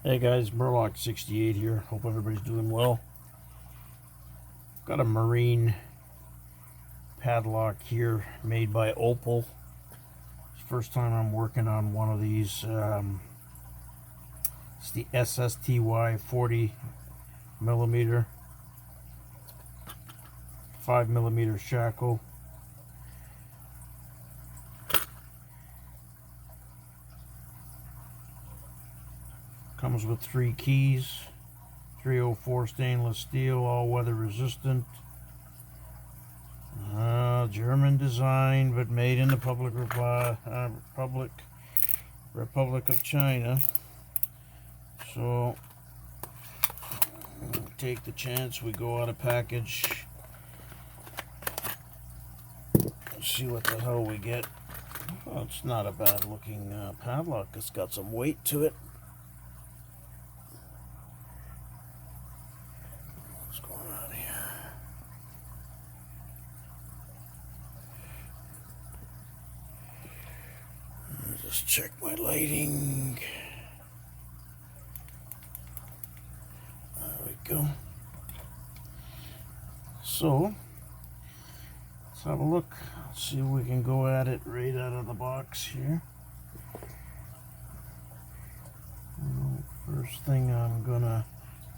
Hey guys, MUR-LOCK 68 here. Hope everybody's doing well. Got a marine padlock here made by Opel. It's the first time I'm working on one of these. It's the SSTY 40 millimeter 5mm shackle. Comes with 3 keys, 304 stainless steel, all weather resistant. German design, but made in the Republic of China. So we'll take the chance. We go out of package. See what the hell we get. Well, it's not a bad looking padlock. It's got some weight to it. What's going on here? Just check my lighting. There we go. So let's have a look. See if we can go at it right out of the box here. First thing I'm gonna,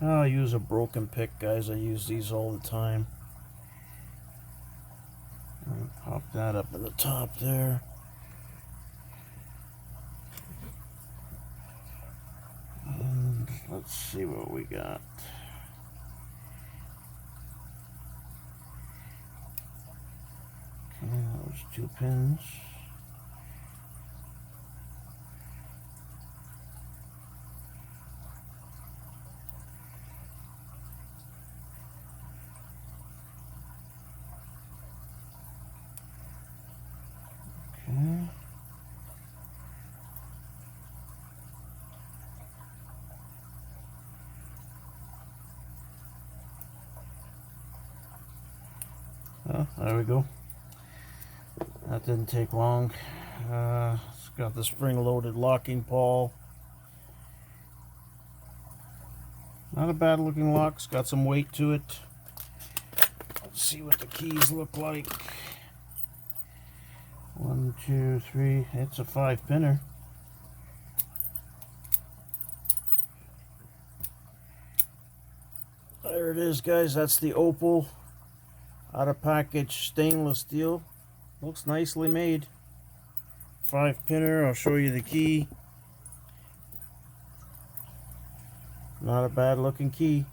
I'll use a broken pick, guys. I use these all the time. Pop that up in the top there. And let's see what we got. Okay, those 2 pins. Okay. Oh, there we go. That didn't take long. It's got the spring-loaded locking pawl. Not a bad looking lock. It's got some weight to it. Let's see what the keys look like. 1, 2, 3. It's a 5-pinner. There it is, guys. That's the Opel out of package stainless steel. Looks nicely made. 5-pinner. I'll show you the key. Not a bad looking key.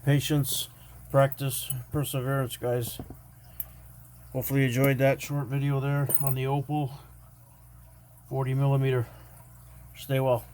Patience, practice, perseverance, guys. Hopefully you enjoyed that short video there on the Opel 40mm. Stay well.